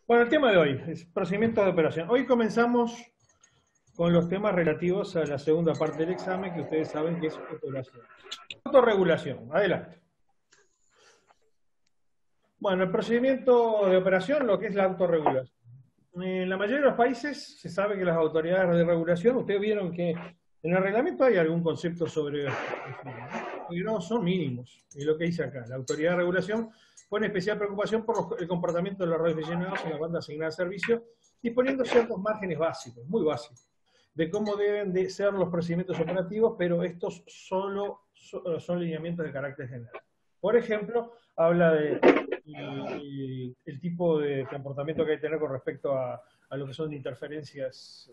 Bueno, el tema de hoy es procedimientos de operación. Hoy comenzamos con los temas relativos a la segunda parte del examen, que ustedes saben que es operación. Autorregulación, adelante. Bueno, el procedimiento de operación, lo que es la autorregulación. En la mayoría de los países se sabe que las autoridades de regulación, ustedes vieron que en el reglamento hay algún concepto sobre, pero son mínimos. Y lo que dice acá, la autoridad de regulación pone especial preocupación por el comportamiento de los radioaficionados en la banda asignada de servicio, disponiendo ciertos márgenes básicos, muy básicos, de cómo deben de ser los procedimientos operativos, pero estos solo son lineamientos de carácter general. Por ejemplo, habla de el tipo de comportamiento que hay que tener con respecto a lo que son interferencias,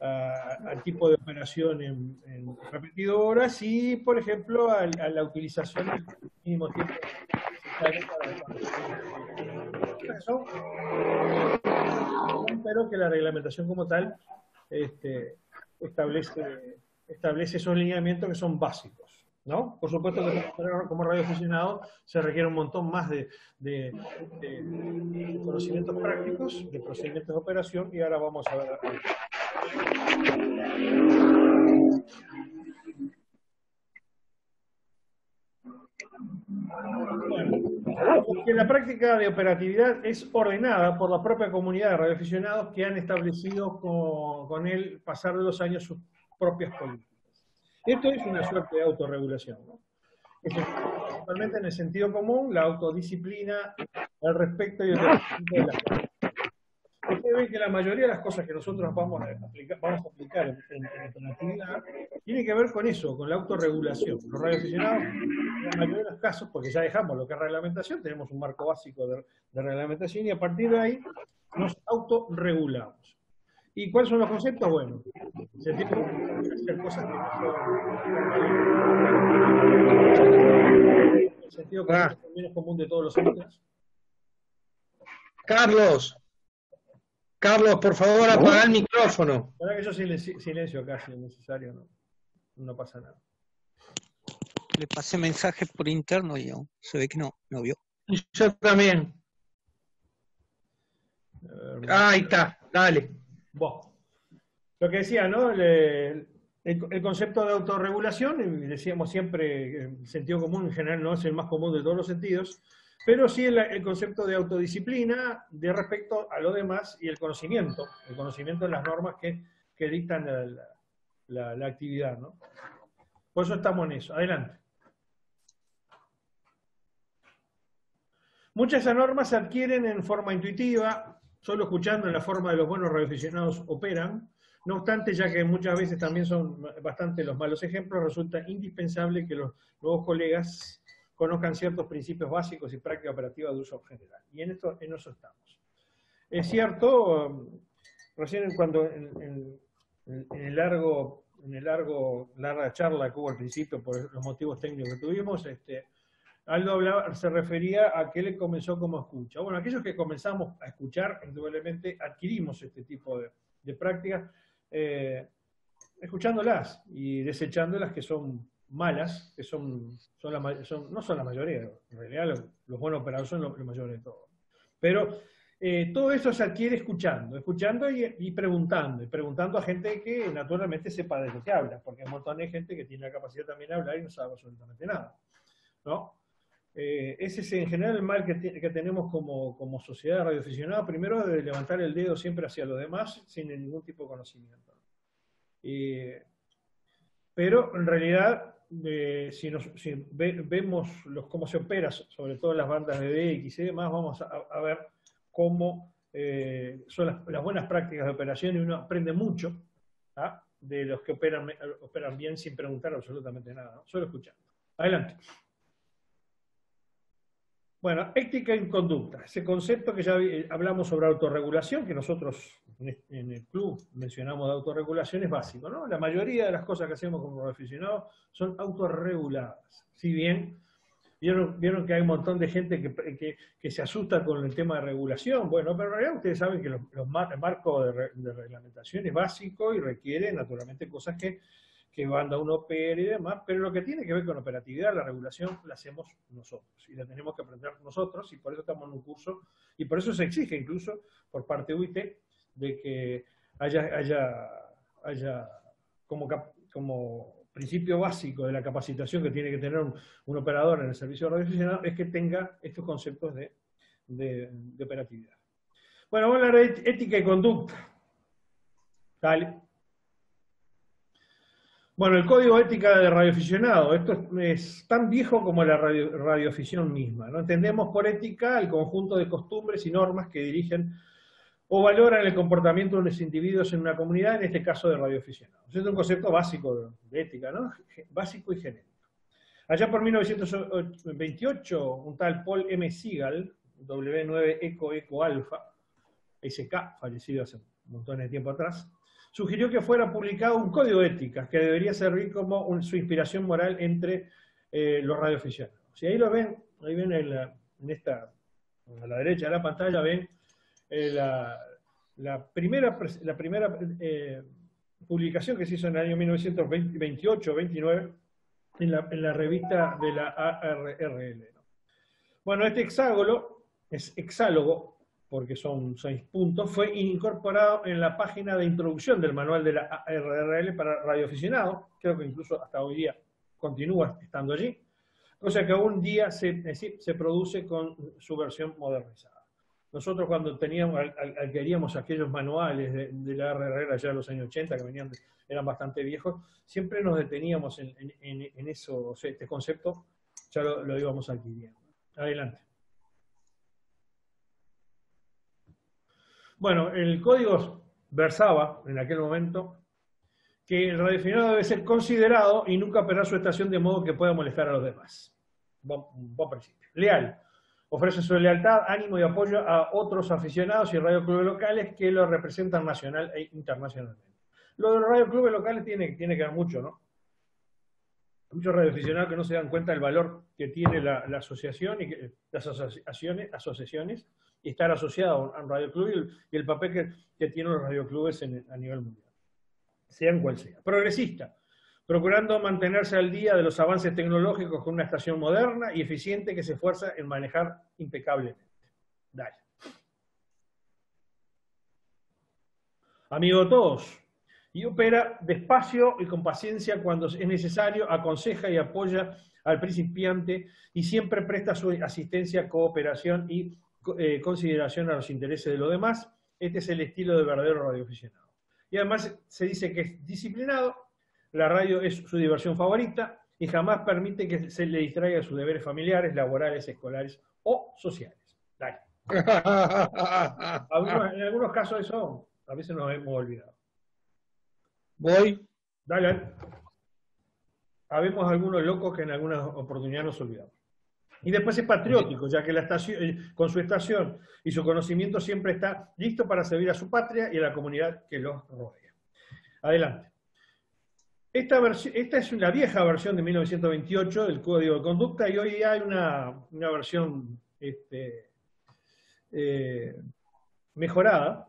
al tipo de operación en repetidoras y, por ejemplo, a la utilización del mínimo tiempo necesario para eso, pero que la reglamentación como tal establece esos lineamientos que son básicos, ¿no? Por supuesto que como radioaficionado se requiere un montón más de conocimientos prácticos, de procedimientos de operación, y ahora vamos a ver. Bueno, porque la práctica de operatividad es ordenada por la propia comunidad de radioaficionados que han establecido con el pasar de los años sus propias políticas. Esto es una suerte de autorregulación, ¿no? Principalmente en el sentido común, la autodisciplina al respecto y el reconocimiento de las cosas. Ustedes ven que la mayoría de las cosas que nosotros vamos a aplicar en operatividad tiene que ver con eso, con la autorregulación. Los radioaficionados, en la mayoría de los casos, porque ya dejamos lo que es reglamentación, tenemos un marco básico de reglamentación y a partir de ahí nos autorregulamos. ¿Y cuáles son los conceptos? Bueno, se tiene que hacer cosas que no son el sentido común de todos los entes. Carlos, por favor, apaga el micrófono. La verdad que yo silencio acá, si es necesario, no pasa nada. Le pasé mensaje por interno y se ve que no vio. Y yo también. Ahí está, dale. Bueno, lo que decía, ¿no? El concepto de autorregulación, y decíamos siempre, el sentido común en general no es el más común de todos los sentidos, pero sí el concepto de autodisciplina de respecto a lo demás y el conocimiento de las normas que dictan la actividad, ¿no? Por eso estamos en eso. Adelante. Muchas de esas normas se adquieren en forma intuitiva, solo escuchando en la forma de los buenos radioaficionados operan. No obstante, ya que muchas veces también son bastante los malos ejemplos, resulta indispensable que los nuevos colegas conozcan ciertos principios básicos y prácticas operativas de uso general. Y en eso estamos. Es cierto, recién cuando en larga charla que hubo al principio por los motivos técnicos que tuvimos, Aldo se refería a que él comenzó como escucha. Bueno, aquellos que comenzamos a escuchar, indudablemente adquirimos este tipo de prácticas, escuchándolas y desechándolas que son malas, que no son la mayoría, en realidad los buenos operadores son los mayores de todos. Pero todo esto se adquiere escuchando y preguntando a gente que naturalmente sepa de lo que habla, porque hay un montón de gente que tiene la capacidad también de hablar y no sabe absolutamente nada, ¿no? Ese es en general el mal que tenemos como sociedad radioaficionada, primero de levantar el dedo siempre hacia los demás sin ningún tipo de conocimiento. Pero en realidad, si vemos cómo se opera, sobre todo en las bandas de DX y demás, vamos a ver cómo son las buenas prácticas de operación y uno aprende mucho de los que operan bien sin preguntar absolutamente nada, ¿no? Solo escuchando. Adelante. Bueno, ética y conducta. Ese concepto que ya hablamos sobre autorregulación, que nosotros en el club mencionamos de autorregulación, es básico, ¿no? La mayoría de las cosas que hacemos como aficionados son autorreguladas. Si bien vieron que hay un montón de gente que se asusta con el tema de regulación, bueno, pero en realidad ustedes saben que el marco de reglamentación es básico y requiere naturalmente cosas que qué banda uno opera y demás, pero lo que tiene que ver con operatividad, la regulación, la hacemos nosotros y la tenemos que aprender nosotros, y por eso estamos en un curso, y por eso se exige incluso por parte de UIT de que haya como principio básico de la capacitación que tiene que tener un operador en el servicio de radioaficionado, es que tenga estos conceptos de operatividad. Bueno, vamos a hablar de ética y conducta. Dale. Bueno, el código de ética de radioaficionado, esto es tan viejo como la radioafición misma, ¿no? Entendemos por ética el conjunto de costumbres y normas que dirigen o valoran el comportamiento de los individuos en una comunidad, en este caso de radioaficionados. Este es un concepto básico de ética, ¿no? Básico y genérico. Allá por 1928, un tal Paul M. Segal, W9 Eco Alpha, SK, fallecido hace un montón de tiempo atrás, sugirió que fuera publicado un código de ética que debería servir como su inspiración moral entre los radioaficionados. Si ahí lo ven, ahí ven a la derecha de la pantalla, ven la primera publicación que se hizo en el año 1928-29 en la revista de la ARRL. Bueno, este hexágono es hexálogo, porque son 6 puntos, fue incorporado en la página de introducción del manual de la ARRL para radioaficionados, creo que incluso hasta hoy día continúa estando allí, cosa que aún día se produce con su versión modernizada. Nosotros cuando adquiríamos aquellos manuales de la ARRL allá en los años 80, que eran bastante viejos, siempre nos deteníamos en eso, o sea, este concepto ya lo íbamos adquiriendo. Adelante. Bueno, el código versaba en aquel momento que el radioaficionado debe ser considerado y nunca operar su estación de modo que pueda molestar a los demás. Buen principio. Leal. Ofrece su lealtad, ánimo y apoyo a otros aficionados y radioclubes locales que lo representan nacional e internacionalmente. Lo de los radioclubes locales tiene que ver mucho, ¿no? Muchos radioaficionados que no se dan cuenta del valor que tiene la asociación y las asociaciones y estar asociado a un radioclub y el papel que tienen los radioclubes a nivel mundial, sean cual sea. Progresista, procurando mantenerse al día de los avances tecnológicos con una estación moderna y eficiente que se esfuerza en manejar impecablemente. Dale. Amigo de todos, y opera despacio y con paciencia cuando es necesario, aconseja y apoya al principiante y siempre presta su asistencia, cooperación y consideración a los intereses de los demás. Este es el estilo de verdadero radioaficionado. Y además se dice que es disciplinado, la radio es su diversión favorita y jamás permite que se le distraiga de sus deberes familiares, laborales, escolares o sociales. Dale. En algunos casos eso a veces nos hemos olvidado. Voy. Dale. Habemos algunos locos que en algunas oportunidades nos olvidamos. Y después es patriótico, ya que con su estación y su conocimiento siempre está listo para servir a su patria y a la comunidad que los rodea. Adelante. Esta es una vieja versión de 1928 del Código de Conducta y hoy hay una versión mejorada,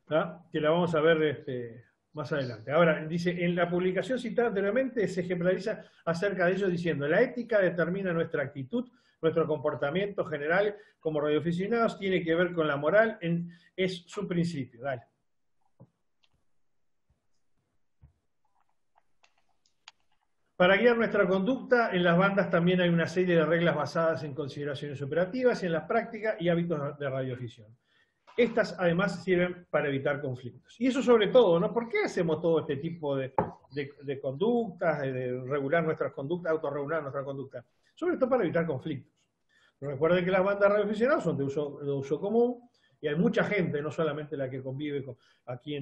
¿no? Que la vamos a ver más adelante. Ahora, dice, en la publicación citada anteriormente se ejemplariza acerca de ello diciendo: la ética determina nuestra actitud, nuestro comportamiento general como radioaficionados, tiene que ver con la moral, es su principio. Dale. Para guiar nuestra conducta, en las bandas también hay una serie de reglas basadas en consideraciones operativas, en la práctica y hábitos de radioafición. Estas además sirven para evitar conflictos. Y eso sobre todo, ¿no? ¿Por qué hacemos todo este tipo de conductas, de regular nuestras conductas, autorregular nuestra conducta? Sobre todo para evitar conflictos. Recuerden que las bandas radioaficionadas son de uso común y hay mucha gente, no solamente la que convive aquí a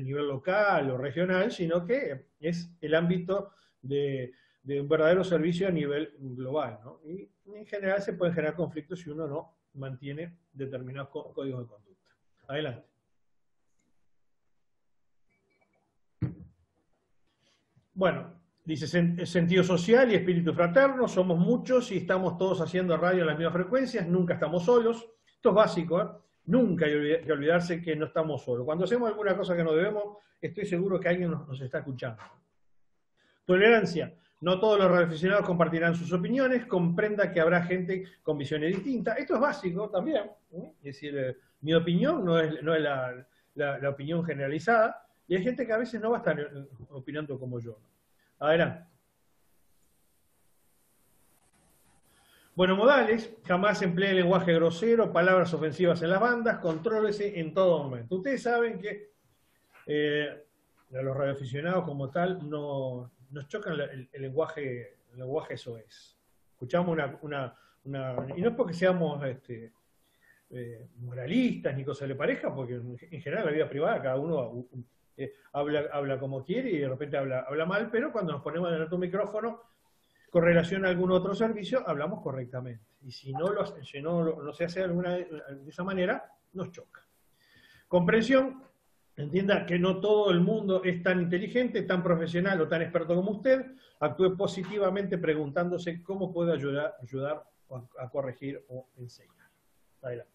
nivel local o regional, sino que es el ámbito de un verdadero servicio a nivel global, ¿no? Y en general se pueden generar conflictos si uno no mantiene determinados códigos de conducta. Adelante. Bueno, dice sentido social y espíritu fraterno, somos muchos y estamos todos haciendo radio en las mismas frecuencias, nunca estamos solos. Esto es básico, ¿eh? Nunca hay que olvidarse que no estamos solos. Cuando hacemos alguna cosa que no debemos, estoy seguro que alguien nos está escuchando. Tolerancia. No todos los radioaficionados compartirán sus opiniones, comprenda que habrá gente con visiones distintas. Esto es básico también, ¿eh? Es decir, mi opinión no es la opinión generalizada, y hay gente que a veces no va a estar opinando como yo. Adelante. Bueno, modales, jamás emplee lenguaje grosero, palabras ofensivas en las bandas, contrólese en todo momento. Ustedes saben que a los radioaficionados como tal nos chocan el lenguaje soez. Escuchamos y no es porque seamos moralistas ni cosa le parezca, porque en general en la vida privada cada uno habla como quiere y de repente habla mal, pero cuando nos ponemos delante de un micrófono con relación a algún otro servicio, hablamos correctamente. Y si no se hace de esa manera, nos choca. Comprensión. Entienda que no todo el mundo es tan inteligente, tan profesional o tan experto como usted. Actúe positivamente preguntándose cómo puede ayudar a corregir o enseñar. Adelante.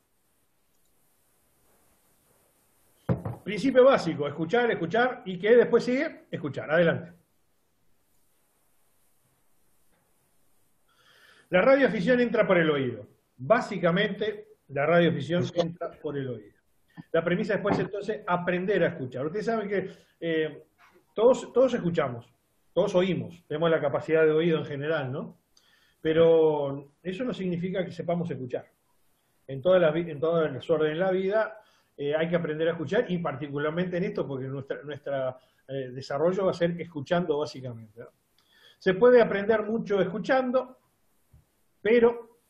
Principio básico, escuchar y que después sigue, escuchar. Adelante. La radioafición entra por el oído. Básicamente, la radioafición entra por el oído. La premisa después, entonces, aprender a escuchar. Ustedes saben que todos escuchamos, todos oímos, tenemos la capacidad de oído en general, ¿no? Pero eso no significa que sepamos escuchar. En todo el desorden de la vida hay que aprender a escuchar, y particularmente en esto, porque nuestro desarrollo va a ser escuchando básicamente, ¿no? Se puede aprender mucho escuchando, pero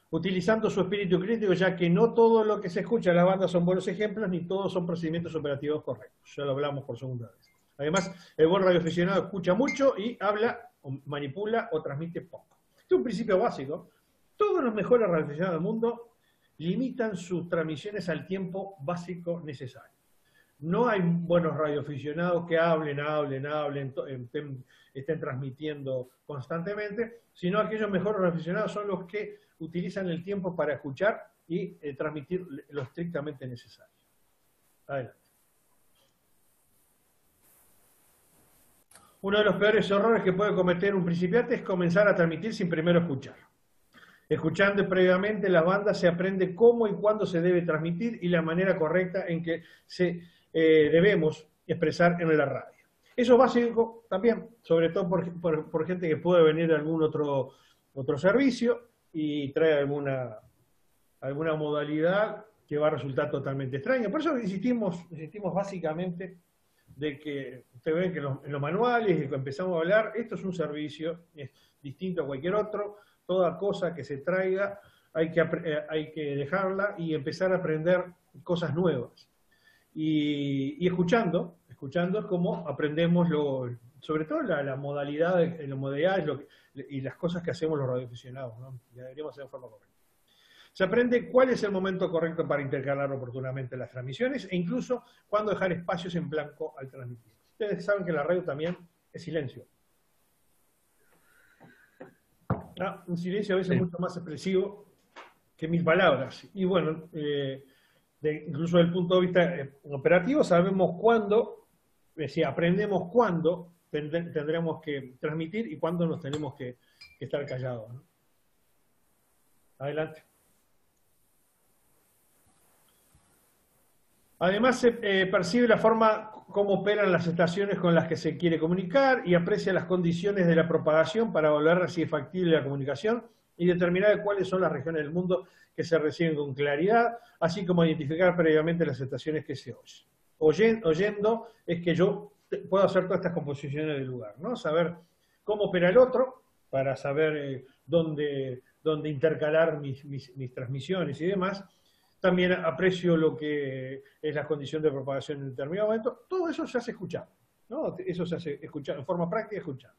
utilizando su espíritu crítico, ya que no todo lo que se escucha en las bandas son buenos ejemplos, ni todos son procedimientos operativos correctos. Ya lo hablamos por segunda vez. Además, el buen radioaficionado escucha mucho y habla, o manipula o transmite poco. Este es un principio básico. Todos los mejores radioaficionados del mundo limitan sus transmisiones al tiempo básico necesario. No hay buenos radioaficionados que hablen, estén transmitiendo constantemente, sino aquellos mejores radioaficionados son los que utilizan el tiempo para escuchar y transmitir lo estrictamente necesario. Adelante. Uno de los peores errores que puede cometer un principiante es comenzar a transmitir sin primero escuchar. Escuchando previamente las bandas se aprende cómo y cuándo se debe transmitir y la manera correcta en que debemos expresar en la radio. Eso es básico también, sobre todo por gente que puede venir de algún otro servicio y trae alguna modalidad que va a resultar totalmente extraña. Por eso insistimos básicamente de que ustedes ven que en los manuales, de que empezamos a hablar, esto es un servicio, es distinto a cualquier otro. Toda cosa que se traiga hay que dejarla y empezar a aprender cosas nuevas. Y escuchando es como aprendemos sobre todo la modalidad, las modalidades y las cosas que hacemos los radioaficionados, ¿no? Que deberíamos hacer de forma correcta. Se aprende cuál es el momento correcto para intercalar oportunamente las transmisiones e incluso cuándo dejar espacios en blanco al transmitir. Ustedes saben que la radio también es silencio. Un silencio a veces mucho más expresivo que 1000 palabras. Y bueno, incluso desde el punto de vista operativo, sabemos cuándo, aprendemos cuándo tendremos que transmitir y cuándo nos tenemos que estar callados, ¿no? Adelante. Además, se percibe la forma cómo operan las estaciones con las que se quiere comunicar y aprecia las condiciones de la propagación para evaluar si es factible la comunicación y determinar cuáles son las regiones del mundo que se reciben con claridad, así como identificar previamente las estaciones que se oyen. Oyendo es que yo puedo hacer todas estas composiciones del lugar, ¿no? Saber cómo opera el otro, para saber dónde intercalar mis transmisiones y demás. También aprecio lo que es la condición de propagación en determinado momento. Todo eso se hace escuchando, ¿no? Eso se hace escuchar, en forma práctica, escuchar.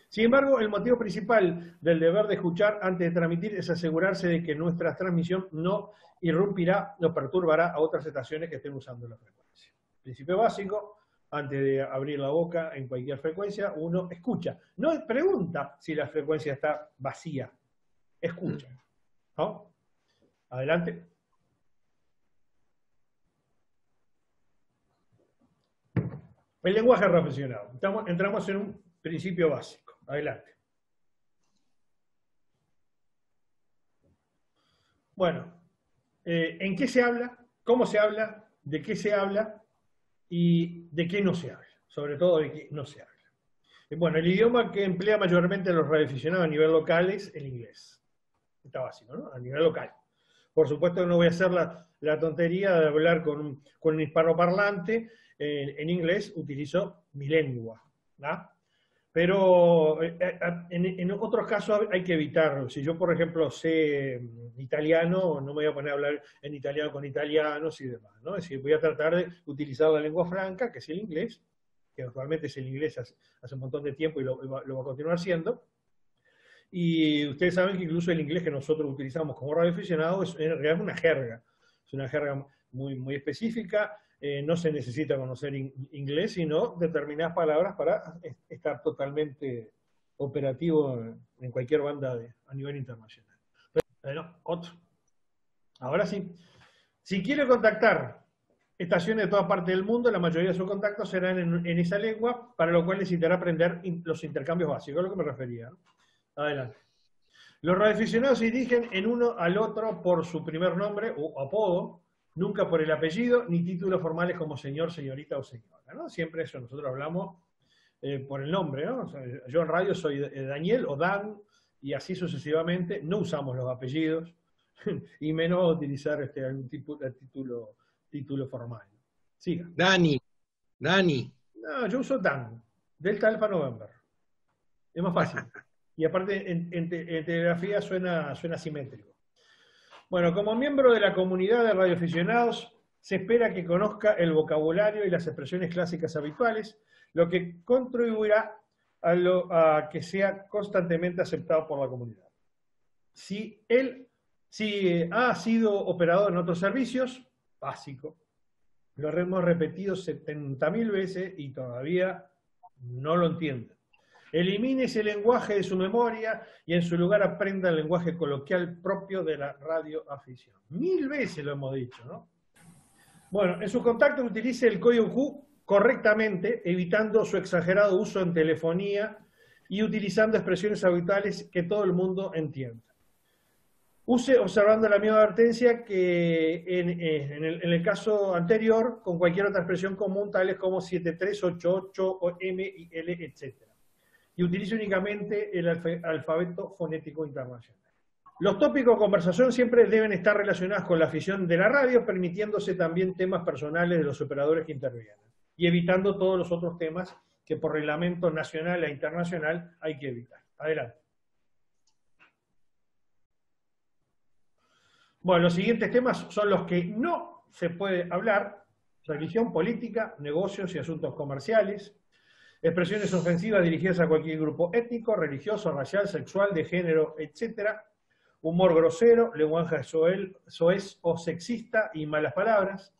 Sin embargo, el motivo principal del deber de escuchar antes de transmitir es asegurarse de que nuestra transmisión no irrumpirá o perturbará a otras estaciones que estén usando la frecuencia. Principio básico: antes de abrir la boca en cualquier frecuencia, uno escucha. No pregunta si la frecuencia está vacía, escucha, ¿no? Adelante. El lenguaje radioaficionado. Entramos en un principio básico. Adelante. Bueno, ¿en qué se habla? ¿Cómo se habla? ¿De qué se habla? ¿Y de qué no se habla? Sobre todo de qué no se habla. Bueno, el idioma que emplea mayormente los radioaficionados a nivel local es el inglés. Está básico, ¿no? A nivel local. Por supuesto que no voy a hacer la tontería de hablar con un hispanoparlante en inglés, utilizo mi lengua, ¿no? Pero en otros casos hay que evitarlo. Si yo, por ejemplo, sé italiano, no me voy a poner a hablar en italiano con italianos y demás, ¿no? Es decir, voy a tratar de utilizar la lengua franca, que es el inglés, que actualmente es el inglés hace un montón de tiempo y lo va a continuar siendo. Y ustedes saben que incluso el inglés que nosotros utilizamos como radioaficionados en realidad es una jerga. Es una jerga muy, muy específica. No se necesita conocer inglés, sino determinadas palabras para estar totalmente operativo en cualquier banda a nivel internacional. Bueno, otro. Ahora sí. Si quiere contactar estaciones de toda parte del mundo, la mayoría de sus contactos serán en esa lengua, para lo cual necesitará aprender los intercambios básicos, a lo que me refería, ¿no? Adelante. Los radioaficionados se dirigen en uno al otro por su primer nombre o apodo, nunca por el apellido, ni títulos formales como señor, señorita o señora, ¿no? Siempre eso, nosotros hablamos por el nombre, ¿no? O sea, yo en radio soy Daniel o Dan, y así sucesivamente, no usamos los apellidos, y menos utilizar algún tipo de título formal. Siga. Dani. No, yo uso Dan, Delta Alpha November. Es más fácil. Y aparte, en telegrafía suena simétrico. Bueno, como miembro de la comunidad de radioaficionados, se espera que conozca el vocabulario y las expresiones clásicas habituales, lo que contribuirá a que sea constantemente aceptado por la comunidad. Si ha sido operador en otros servicios, básico, lo hemos repetido 70.000 veces y todavía no lo entiende. Elimine ese lenguaje de su memoria y en su lugar aprenda el lenguaje coloquial propio de la radioafición. 1000 veces lo hemos dicho, ¿no? Bueno, en sus contactos utilice el código Q correctamente, evitando su exagerado uso en telefonía y utilizando expresiones habituales que todo el mundo entienda. Use observando la misma advertencia que en el caso anterior, con cualquier otra expresión común, tales como 7388 o M y L, etc. Y utilice únicamente el alfabeto fonético internacional. Los tópicos de conversación siempre deben estar relacionados con la afición de la radio, permitiéndose también temas personales de los operadores que intervienen, y evitando todos los otros temas que por reglamento nacional e internacional hay que evitar. Adelante. Bueno, los siguientes temas son los que no se puede hablar: religión, política, negocios y asuntos comerciales, expresiones ofensivas dirigidas a cualquier grupo étnico, religioso, racial, sexual, de género, etc., humor grosero, lenguaje soez o sexista y malas palabras,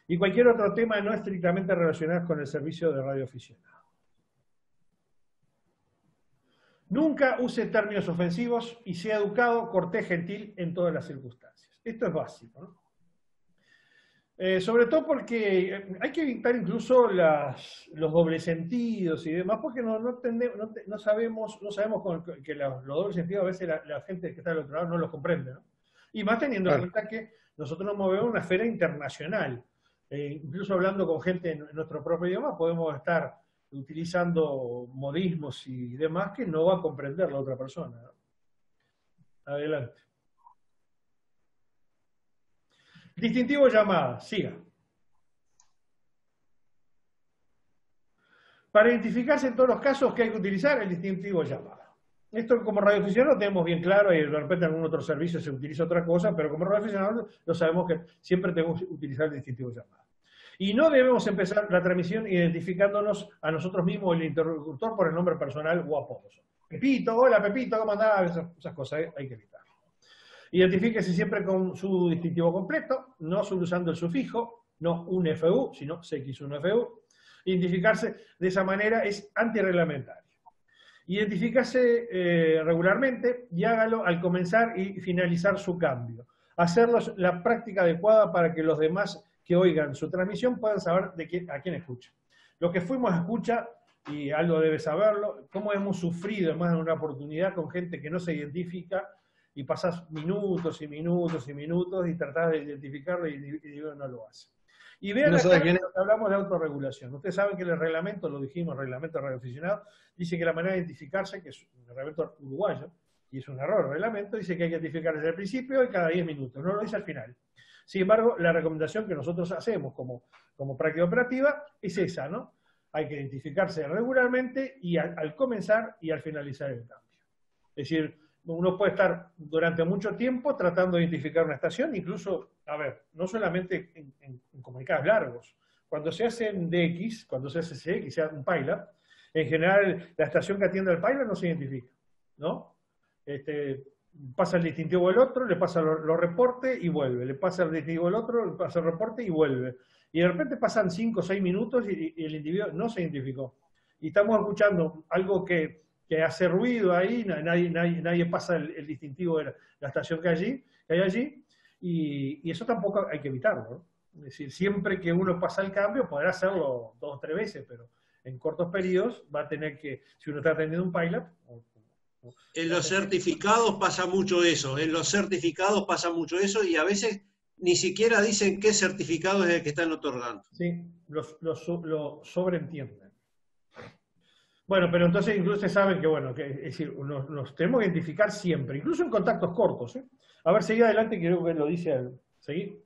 y cualquier otro tema no estrictamente relacionado con el servicio de radioaficionado. Nunca use términos ofensivos y sea educado, cortés, gentil en todas las circunstancias. Esto es básico, ¿no? Sobre todo porque hay que evitar incluso los dobles sentidos y demás, porque no sabemos que los dobles sentidos a veces la gente que está al otro lado no los comprende, ¿no? Y más teniendo en cuenta que nosotros nos movemos en una esfera internacional. Incluso hablando con gente en nuestro propio idioma, podemos estar utilizando modismos y demás que no va a comprender la otra persona, ¿no? Adelante. Distintivo llamada, siga. Para identificarse en todos los casos que hay que utilizar el distintivo llamada. Esto como radioaficionado lo tenemos bien claro, y de repente en algún otro servicio se utiliza otra cosa, pero como radioaficionado lo sabemos que siempre tenemos que utilizar el distintivo llamada. Y no debemos empezar la transmisión identificándonos a nosotros mismos, el interlocutor, por el nombre personal o apodos. Pepito, hola Pepito, ¿cómo andás? Esas cosas hay que evitar. Identifíquese siempre con su distintivo completo, no solo usando el sufijo, no un FU, sino CX1FU. Identificarse de esa manera es antirreglamentario. Identifícase regularmente y hágalo al comenzar y finalizar su cambio. Hacerlo es la práctica adecuada para que los demás que oigan su transmisión puedan saber a quién escucha. Los que fuimos a escucha y Aldo debe saberlo, cómo hemos sufrido más de una oportunidad con gente que no se identifica y pasás minutos y minutos y minutos y tratás de identificarlo y no lo hace. Y vean No acá sabe quién es. cuando hablamos de autorregulación. Ustedes saben que el reglamento, lo dijimos, el reglamento de radioaficionado, dice que la manera de identificarse, que es un reglamento uruguayo, y es un error el reglamento, dice que hay que identificar desde el principio y cada 10 minutos, no lo dice al final. Sin embargo, la recomendación que nosotros hacemos como práctica operativa es esa, ¿no? Hay que identificarse regularmente y al comenzar y al finalizar el cambio. Es decir, uno puede estar durante mucho tiempo tratando de identificar una estación, incluso, a ver, no solamente en comunicados largos. Cuando se hace en DX, cuando se hace CX, sea un pilot, en general la estación que atiende al pilot no se identifica, ¿no? Pasa el distintivo del otro, le pasa los reportes y vuelve, le pasa el distintivo del otro, le pasa el reporte y vuelve. Y de repente pasan 5 o 6 minutos y el individuo no se identificó. Y estamos escuchando algo que hace ruido ahí, nadie pasa el distintivo de la estación que hay allí, y eso tampoco hay que evitarlo, ¿no? Es decir, siempre que uno pasa el cambio, podrá hacerlo 2 o 3 veces, pero en cortos periodos va a tener que, si uno está atendiendo un pilot... En los certificados pasa mucho eso, y a veces ni siquiera dicen qué certificado es el que están otorgando. Sí, lo sobreentienden. Bueno, pero entonces incluso ustedes saben que, bueno, es decir, nos tenemos que identificar siempre, incluso en contactos cortos, ¿eh? A ver, seguí adelante, que creo que lo dice él. ¿Seguí?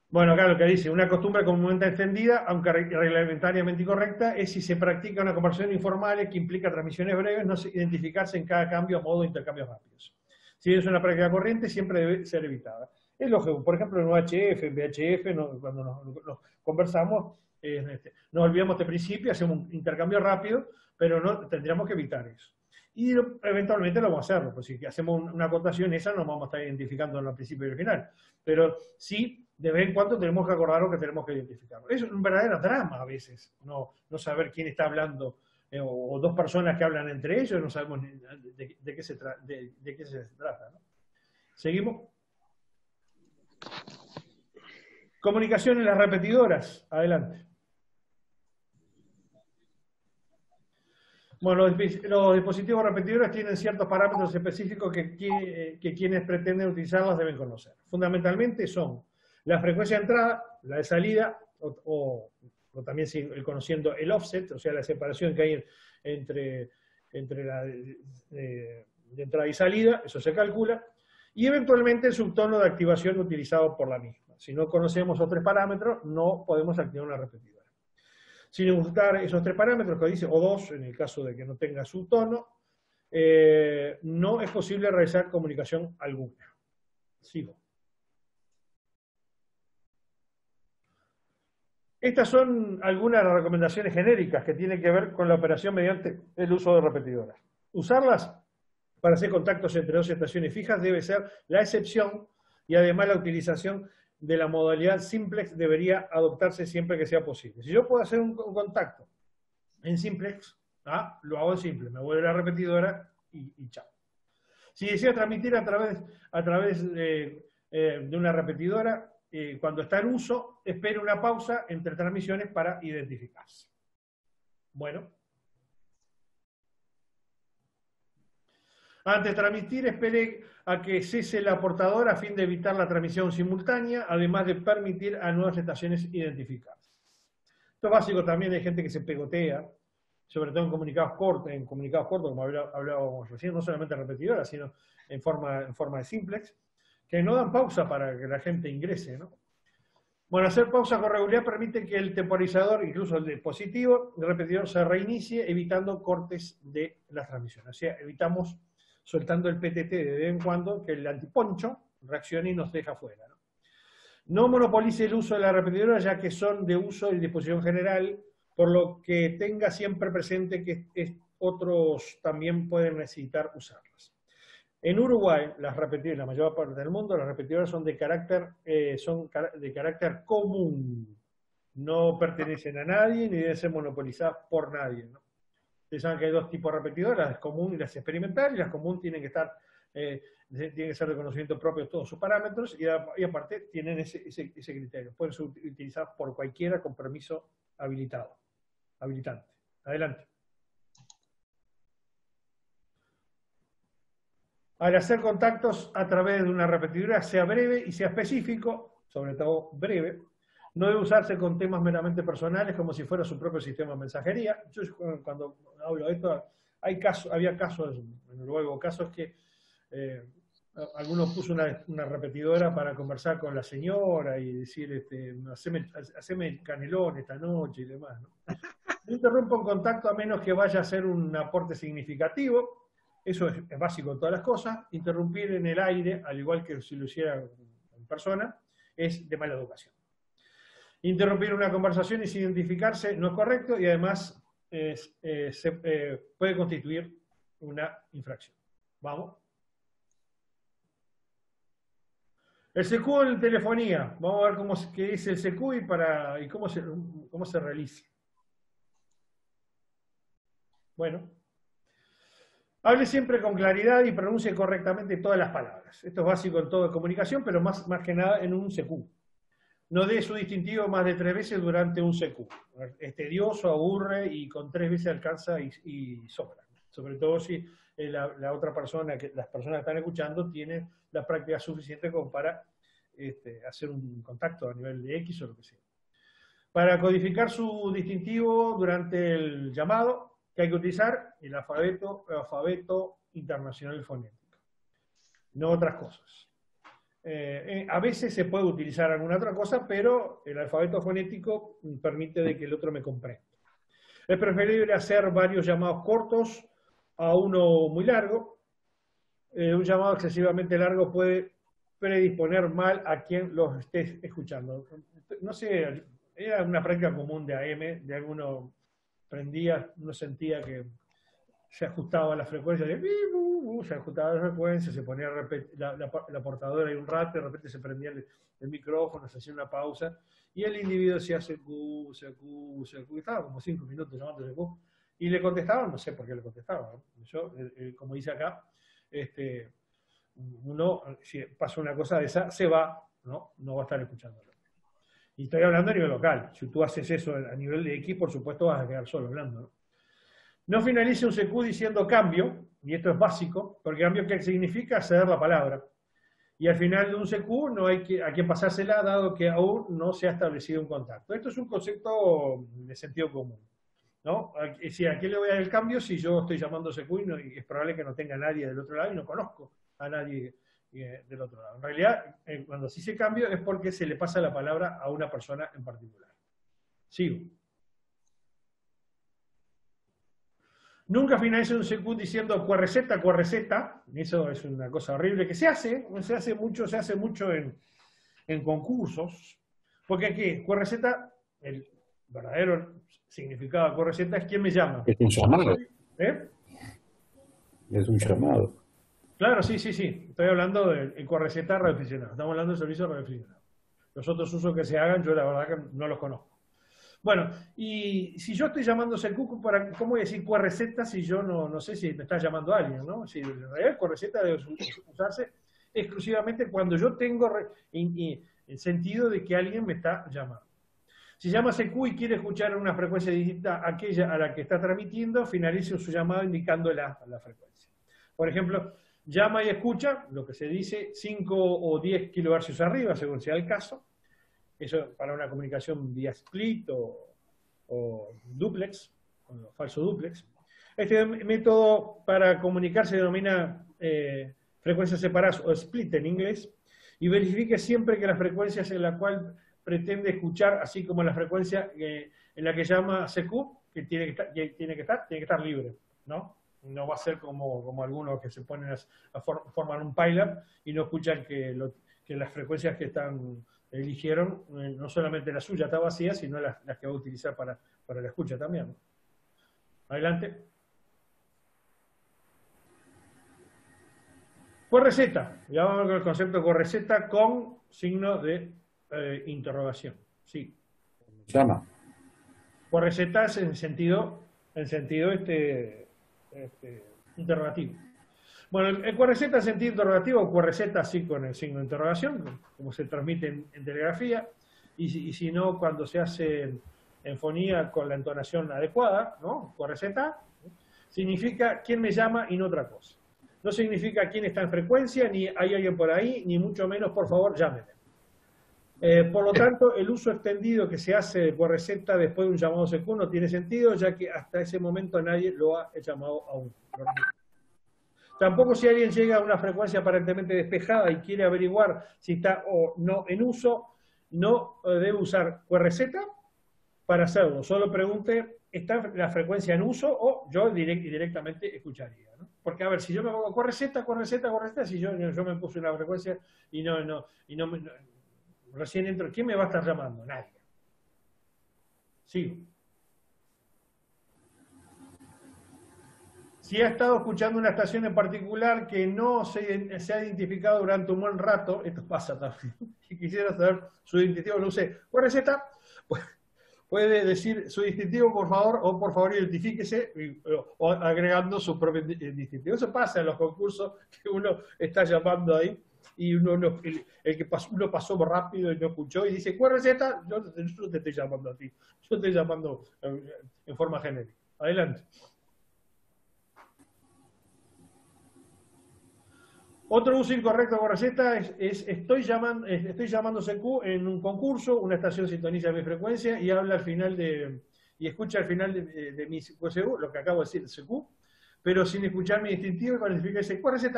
Bueno, acá lo que dice, una costumbre comúnmente extendida, aunque reglamentariamente incorrecta, es si se practica una conversación informal que implica transmisiones breves, no identificarse en cada cambio a modo de intercambios rápidos. Si es una práctica corriente, siempre debe ser evitada. Es lógico, por ejemplo, en UHF, en VHF, cuando nos conversamos, nos olvidamos de principio, hacemos un intercambio rápido, pero no tendríamos que evitar eso. Y eventualmente lo vamos a hacer, pues si hacemos una acotación, esa nos vamos a estar identificando en el principio y el final. Pero sí, de vez en cuando tenemos que acordarnos que tenemos que identificarlo. Es un verdadero drama a veces, no saber quién está hablando, o 2 personas que hablan entre ellos, no sabemos de qué se trata, ¿no? ¿Seguimos? Comunicación en las repetidoras. Adelante. Bueno, los dispositivos repetidores tienen ciertos parámetros específicos que quienes pretenden utilizarlos deben conocer. Fundamentalmente son la frecuencia de entrada, la de salida, o también conociendo el offset, o sea, la separación que hay entre la de entrada y salida, eso se calcula, y eventualmente el subtono de activación utilizado por la misma. Si no conocemos esos 3 parámetros, no podemos activar una repetidora. Sin usar esos 3 parámetros que dice, o 2, en el caso de que no tenga subtono, no es posible realizar comunicación alguna. Sigo. Estas son algunas de las recomendaciones genéricas que tienen que ver con la operación mediante el uso de repetidoras. Usarlas para hacer contactos entre 2 estaciones fijas debe ser la excepción, y además la utilización de la modalidad simplex debería adoptarse siempre que sea posible. Si yo puedo hacer un contacto en simplex, lo hago en simple, me vuelvo a la repetidora y chao. Si deseo transmitir a través de una repetidora, cuando está en uso, espere una pausa entre transmisiones para identificarse. Bueno. Antes de transmitir, espere a que cese la portadora a fin de evitar la transmisión simultánea, además de permitir a nuevas estaciones identificarse. Esto es básico también, hay gente que se pegotea, sobre todo en comunicados cortos, como hablábamos recién, no solamente en repetidoras, sino en forma de simplex, que no dan pausa para que la gente ingrese, ¿no? Bueno, hacer pausa con regularidad permite que el temporizador, incluso el dispositivo, el repetidor se reinicie, evitando cortes de las transmisiones. O sea, evitamos soltando el PTT de vez en cuando, que el antiponcho reaccione y nos deja fuera, ¿no? No monopolice el uso de la repetidora, ya que son de uso del dispositivo general, por lo que tenga siempre presente que otros también pueden necesitar usarlas. En Uruguay, las repetidoras, la mayor parte del mundo, las repetidoras son de carácter común. No pertenecen a nadie ni deben ser monopolizadas por nadie, ¿no? Ustedes saben que hay 2 tipos de repetidoras, las comunes y las experimentales, y las comunes tienen que estar tiene que ser de conocimiento propio todos sus parámetros y aparte tienen ese criterio. Pueden ser utilizados por cualquiera con permiso habilitante. Adelante. Al hacer contactos a través de una repetidora, sea breve y sea específico, sobre todo breve, no debe usarse con temas meramente personales como si fuera su propio sistema de mensajería. Yo cuando hablo de esto, había casos, luego casos que alguno puso una repetidora para conversar con la señora y decir, haceme el canelón esta noche y demás, ¿no? No interrumpa un contacto a menos que vaya a ser un aporte significativo. Eso es básico en todas las cosas. Interrumpir en el aire, al igual que si lo hiciera en persona, es de mala educación. Interrumpir una conversación y sin identificarse no es correcto y además puede constituir una infracción. ¿Vamos? El CQ en telefonía. Vamos a ver qué es el CQ y cómo se realiza. Bueno. Hable siempre con claridad y pronuncie correctamente todas las palabras. Esto es básico en toda comunicación, pero más que nada en un CQ. No dé su distintivo más de 3 veces durante un CQ. Es tedioso, aburre y con 3 veces alcanza y sobra. Sobre todo si la otra persona, las personas que están escuchando, tienen la práctica suficiente como para hacer un contacto a nivel de X o lo que sea. Para codificar su distintivo durante el llamado, que hay que utilizar el alfabeto internacional fonético, no otras cosas. A veces se puede utilizar alguna otra cosa, pero el alfabeto fonético permite de que el otro me comprenda. Es preferible hacer varios llamados cortos a uno muy largo. Un llamado excesivamente largo puede predisponer mal a quien los esté escuchando. No sé, era una práctica común de AM, de alguno prendía, uno sentía que se ajustaba la frecuencia, se ajustaba la frecuencia, se ponía la portadora ahí un rato, de repente se prendía el micrófono, se hacía una pausa, y el individuo decía CQ, y estaba como 5 minutos llamando CQ, y le contestaban, no sé por qué le contestaban, ¿no? Yo, como dice acá, uno, si pasa una cosa de esa, se va, no va a estar escuchándolo. Y estoy hablando a nivel local. Si tú haces eso a nivel de X, por supuesto vas a quedar solo hablando, ¿no? No finalice un CQ diciendo cambio, y esto es básico, porque cambio, ¿qué significa? Ceder la palabra. Y al final de un CQ no hay que pasársela, dado que aún no se ha establecido un contacto. Esto es un concepto de sentido común, ¿no? ¿A quién le voy a dar el cambio si yo estoy llamando CQ y es probable que no tenga nadie del otro lado y no conozco a nadie del otro lado? En realidad, cuando se dice cambio es porque se le pasa la palabra a una persona en particular. Sigo. Nunca finalice un CQ diciendo QRZ, eso es una cosa horrible que se hace mucho en concursos, porque aquí QRZ, el verdadero significado de QRZ es ¿quién me llama? Es un llamado. ¿Eh? Es un llamado. Claro, sí. Estoy hablando del QRZ radioaficionado. Estamos hablando del servicio radioaficionado. Los otros usos que se hagan, yo la verdad que no los conozco. Bueno, y si yo estoy llamando CQ, ¿cómo voy a decir QRZ si yo no sé si me está llamando alguien, ¿no? Si en realidad QRZ debe usarse exclusivamente cuando yo tengo el sentido de que alguien me está llamando. Si llama CQ y quiere escuchar una frecuencia distinta a aquella a la que está transmitiendo, finalice su llamado indicando la frecuencia. Por ejemplo, llama y escucha, lo que se dice, 5 o 10 kHz arriba, según sea el caso. Eso para una comunicación vía split o duplex, o falso duplex. Este método para comunicar se denomina frecuencias separadas o split en inglés, y verifique siempre que las frecuencias en la cual pretende escuchar, así como la frecuencia en la que llama CQ, que tiene que estar libre, ¿no? No va a ser como algunos que se ponen a formar un pilot y no escuchan que las frecuencias que eligieron, no solamente la suya está vacía, sino las que va a utilizar para la escucha también, ¿no? Adelante. QRZ. Ya vamos con el concepto QRZ con signo de interrogación. Sí. Llama. QRZ es en sentido interrogativo. Bueno, el QRZ en sentido interrogativo, o QRZ así con el signo de interrogación, como se transmite en telegrafía, y si no, cuando se hace en fonía con la entonación adecuada, ¿no? QRZ, significa quién me llama y no otra cosa. No significa quién está en frecuencia, ni hay alguien por ahí, ni mucho menos, por favor, llámeme. Por lo tanto, el uso extendido que se hace de QRZ después de un llamado CQ no tiene sentido, ya que hasta ese momento nadie lo ha llamado aún. Tampoco si alguien llega a una frecuencia aparentemente despejada y quiere averiguar si está o no en uso, no debe usar QRZ para hacerlo. Solo pregunte, ¿está la frecuencia en uso? O yo directamente escucharía, ¿no? Porque, a ver, si yo me pongo QRZ, si yo me puse una frecuencia y recién entro, ¿quién me va a estar llamando? Nadie. Sigo. Si ha estado escuchando una estación en particular que no se ha identificado durante un buen rato, esto pasa también, y quisiera saber su distintivo, lo usé. QRZ, pues, puede decir su distintivo, por favor, o por favor identifíquese, o agregando su propio distintivo. Eso pasa en los concursos que uno está llamando ahí, y uno pasó rápido y no escuchó, y dice, QRZ, yo no te estoy llamando a ti, yo te estoy llamando en forma genérica. Adelante. Otro uso incorrecto de QRZ es estoy llamando CQ en un concurso, una estación sintoniza mi frecuencia y habla al final y escucha al final de mi QSU, lo que acabo de decir, CQ, pero sin escuchar mi distintivo y cualifica ese QRZ,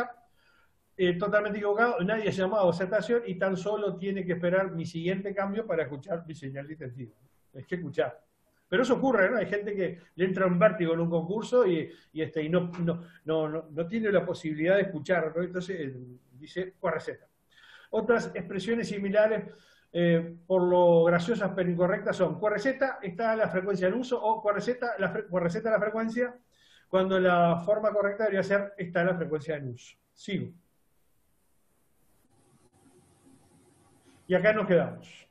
totalmente equivocado, nadie ha llamado a esa estación y tan solo tiene que esperar mi siguiente cambio para escuchar mi señal distintiva. Es que escuchar. Pero eso ocurre, ¿no? Hay gente que le entra un vértigo en un concurso y no tiene la posibilidad de escuchar, ¿no? Entonces dice QRZ. Otras expresiones similares, por lo graciosas pero incorrectas, son QRZ está la frecuencia en uso o QRZ la frecuencia, cuando la forma correcta debería ser está la frecuencia en uso. Sigo. Y acá nos quedamos.